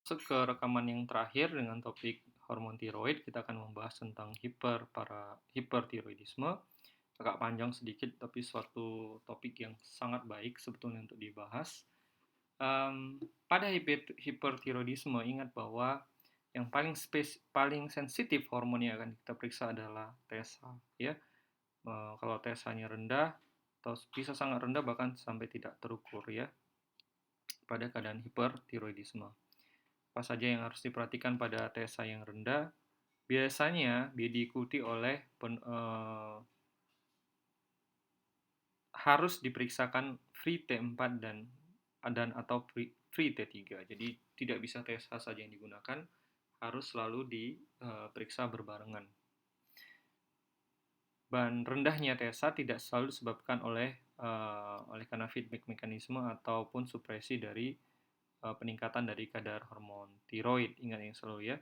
Masuk ke rekaman yang terakhir dengan topik hormon tiroid, kita akan membahas tentang hipertiroidisme. Agak panjang sedikit, tapi suatu topik yang sangat baik sebetulnya untuk dibahas. Pada hipertiroidisme, ingat bahwa yang paling sensitif hormon yang akan kita periksa adalah TSH. Ya, kalau TSH-nya rendah, atau bisa sangat rendah bahkan sampai tidak terukur ya, pada keadaan hipertiroidisme. Apa saja yang harus diperhatikan pada TSH yang rendah? Biasanya dia diikuti oleh harus diperiksakan free T4 dan atau free T3. Jadi tidak bisa TSH saja yang digunakan, harus selalu diperiksa berbarengan. Dan rendahnya TSH tidak selalu disebabkan oleh karena feedback mekanisme ataupun supresi dari peningkatan dari kadar hormon tiroid. Ingat yang selalu ya.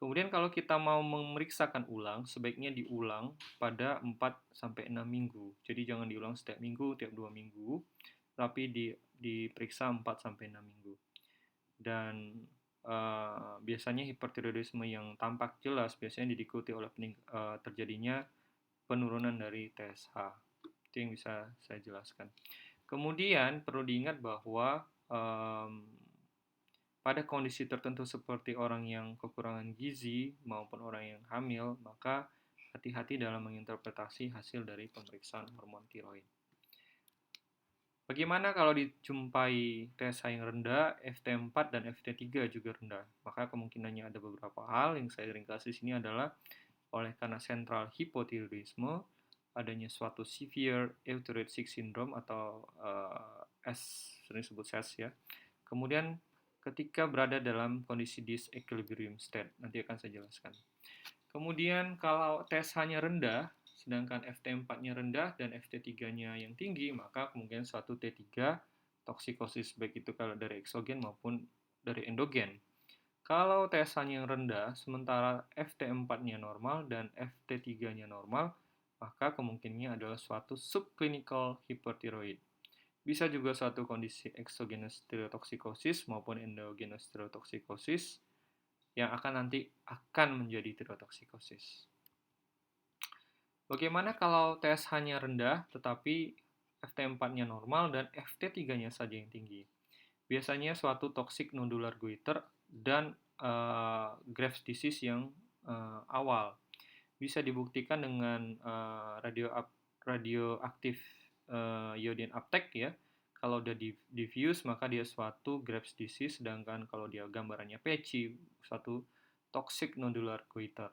Kemudian kalau kita mau memeriksakan ulang, sebaiknya diulang pada 4-6 minggu. Jadi jangan diulang setiap minggu, tiap 2 minggu, tapi diperiksa 4-6 minggu. Dan biasanya hipertiroidisme yang tampak jelas biasanya diikuti oleh terjadinya penurunan dari TSH. Itu yang bisa saya jelaskan. Kemudian perlu diingat bahwa pada kondisi tertentu seperti orang yang kekurangan gizi maupun orang yang hamil, maka hati-hati dalam menginterpretasi hasil dari pemeriksaan hormon tiroid. Bagaimana kalau dijumpai TSH yang rendah, FT4 dan FT3 juga rendah? Maka kemungkinannya ada beberapa hal yang saya ringkas di sini adalah oleh karena sentral hipotiroidisme, adanya suatu severe euthyroid syndrome atau sering disebut SES ya. Kemudian ketika berada dalam kondisi disequilibrium state. Nanti akan saya jelaskan. Kemudian kalau TSH-nya rendah, sedangkan FT4-nya rendah dan FT3-nya yang tinggi, maka kemungkinan suatu T3 toksikosis, baik itu kalau dari eksogen maupun dari endogen. Kalau TSH-nya rendah, sementara FT4-nya normal dan FT3-nya normal, maka kemungkinannya adalah suatu subclinical hyperthyroid. Bisa juga suatu kondisi exogenous tirotoksikosis maupun endogenous tirotoksikosis yang nanti akan menjadi tirotoksikosis. Bagaimana kalau TSH-nya rendah tetapi FT4-nya normal dan FT3-nya saja yang tinggi? Biasanya suatu toxic nodular goiter dan Graves disease yang awal. Bisa dibuktikan dengan radioaktif iodine uptake ya. Kalau udah diffuse maka dia suatu Graves disease, sedangkan kalau dia gambarannya patchy, suatu toxic nodular goiter.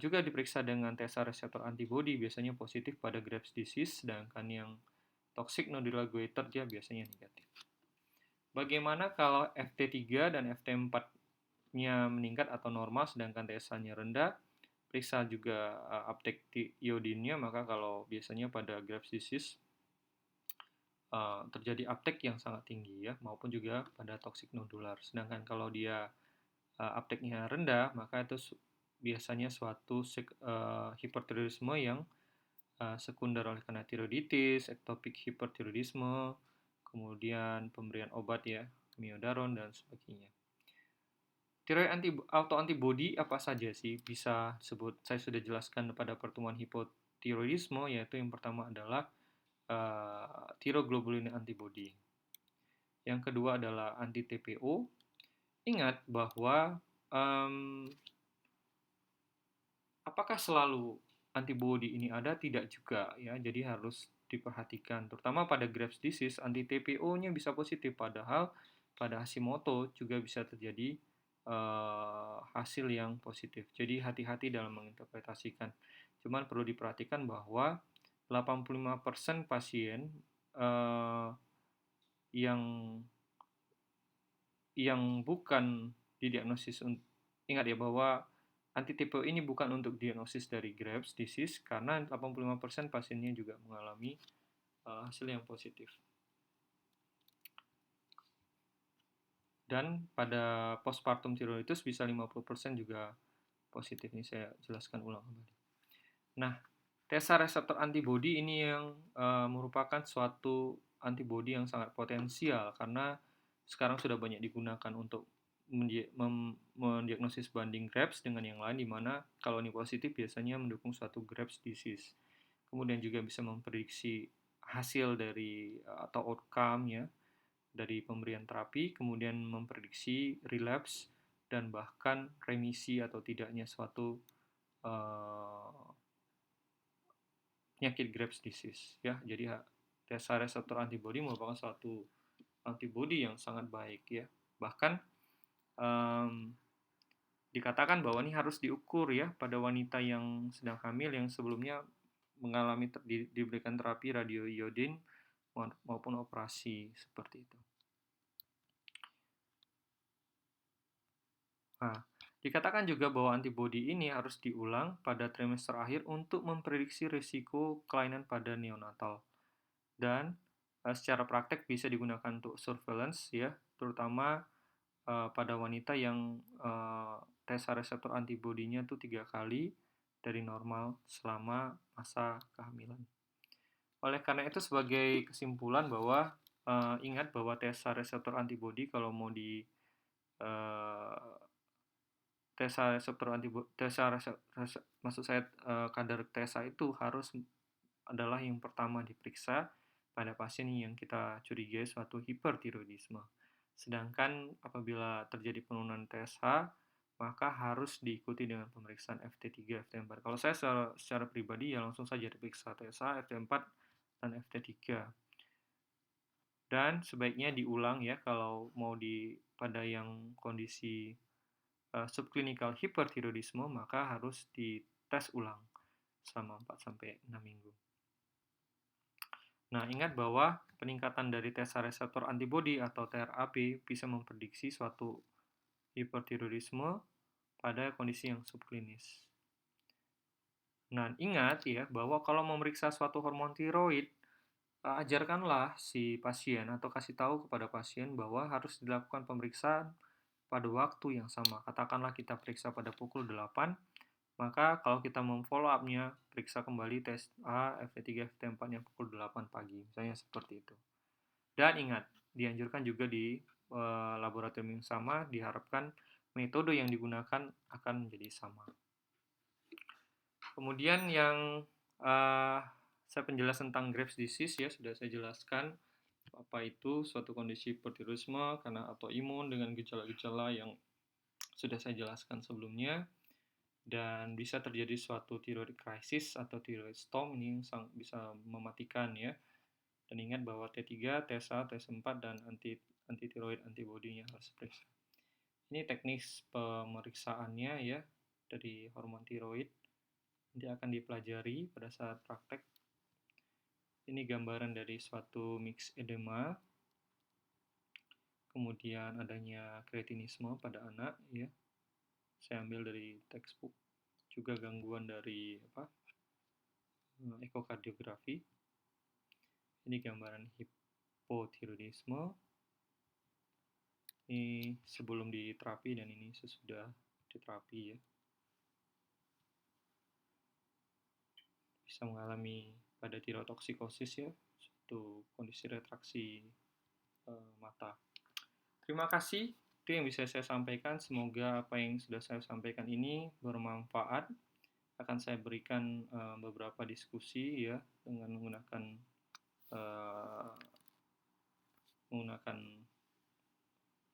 Juga diperiksa dengan TSH reseptor antibody, biasanya positif pada Graves disease, sedangkan yang toxic nodular goiter dia biasanya negatif. Bagaimana kalau FT3 dan FT4-nya meningkat atau normal sedangkan TSH-nya rendah? Periksa juga uptake iodinnya, maka kalau biasanya pada Graves disease terjadi uptake yang sangat tinggi ya, maupun juga pada toxic nodular. Sedangkan kalau dia uptake-nya rendah, maka itu biasanya suatu hipertiroidisme yang sekunder oleh karena tiroiditis, ectopic hipertiroidisme, kemudian pemberian obat ya, miodaron dan sebagainya. Tiroid autoantibody apa saja sih? Bisa disebut, saya sudah jelaskan pada pertemuan hipotiroidisme, yaitu yang pertama adalah tiroglobulin antibody. Yang kedua adalah anti-TPO. Ingat bahwa apakah selalu antibody ini ada? Tidak juga ya. Jadi harus diperhatikan. Terutama pada Graves disease, anti-TPO-nya bisa positif, padahal pada Hashimoto juga bisa terjadi hasil yang positif. Jadi hati-hati dalam menginterpretasikan. Cuman perlu diperhatikan bahwa 85% pasien yang bukan didiagnosis, ingat ya bahwa anti-TPO ini bukan untuk diagnosis dari Graves disease, karena 85% pasiennya juga mengalami hasil yang positif. Dan pada postpartum tiroiditis bisa 50% juga positif. Ini saya jelaskan ulang kembali. Nah, TSH reseptor antibody ini yang merupakan suatu antibody yang sangat potensial karena sekarang sudah banyak digunakan untuk mendiagnosis banding Graves dengan yang lain, di mana kalau ini positif biasanya mendukung suatu Graves disease. Kemudian juga bisa memprediksi hasil dari atau outcome ya dari pemberian terapi, kemudian memprediksi relapse dan bahkan remisi atau tidaknya suatu penyakit Graves disease ya. Jadi T-cell reseptor antibody merupakan suatu antibody yang sangat baik ya. Bahkan dikatakan bahwa ini harus diukur ya pada wanita yang sedang hamil yang sebelumnya mengalami diberikan terapi radioiodin maupun operasi seperti itu. Nah, dikatakan juga bahwa antibodi ini harus diulang pada trimester akhir untuk memprediksi risiko kelainan pada neonatal. Dan secara praktek bisa digunakan untuk surveillance ya, terutama pada wanita yang T-cell reseptor antibodinya itu 3 kali dari normal selama masa kehamilan. Oleh karena itu sebagai kesimpulan bahwa ingat bahwa T-cell reseptor antibodi kalau mau di T-cell reseptor antibodi, maksud saya kadar TSA itu harus adalah yang pertama diperiksa pada pasien yang kita curigai suatu hipertiroidisme. Sedangkan apabila terjadi penurunan TSH, maka harus diikuti dengan pemeriksaan FT3, FT4. Kalau saya secara pribadi ya langsung saja diperiksa TSH, FT4, dan FT3. Dan sebaiknya diulang ya kalau mau pada yang kondisi subklinikal hipertiroidisme, maka harus dites ulang selama 4-6 minggu. Nah, ingat bahwa peningkatan dari T-cell reseptor antibody atau TRAB bisa memprediksi suatu hipertiroidisme pada kondisi yang subklinis. Nah, ingat ya bahwa kalau memeriksa suatu hormon tiroid, ajarkanlah si pasien atau kasih tahu kepada pasien bahwa harus dilakukan pemeriksaan pada waktu yang sama. Katakanlah kita periksa pada pukul 8, maka kalau kita memfollow up-nya, periksa kembali tes A, FT3, FT4 yang pukul 8 pagi, misalnya seperti itu. Dan ingat, dianjurkan juga di laboratorium yang sama, diharapkan metode yang digunakan akan menjadi sama. Kemudian yang saya penjelasan tentang Graves disease ya, sudah saya jelaskan apa itu suatu kondisi hipertiroidisme karena autoimun dengan gejala-gejala yang sudah saya jelaskan sebelumnya. Dan bisa terjadi suatu thyroid crisis atau thyroid storm ini yang bisa mematikan ya. Dan ingat bahwa T3, T1, T4 dan anti-thyroid antibody-nya harus diperiksa. Ini teknis pemeriksaannya ya dari hormon tiroid. Nanti akan dipelajari pada saat praktek. Ini gambaran dari suatu mix edema. Kemudian adanya kretinisme pada anak ya. Saya ambil dari textbook. Juga gangguan dari ekokardiografi. Ini gambaran hipotiroidisme. Ini sebelum diterapi dan ini sesudah diterapi ya. Bisa mengalami pada tirotoksikosis ya, suatu kondisi retraksi mata. Terima kasih. Itu yang bisa saya sampaikan. Semoga apa yang sudah saya sampaikan ini bermanfaat. Akan saya berikan beberapa diskusi ya dengan menggunakan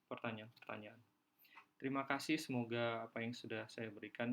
pertanyaan-pertanyaan. Terima kasih, semoga apa yang sudah saya berikan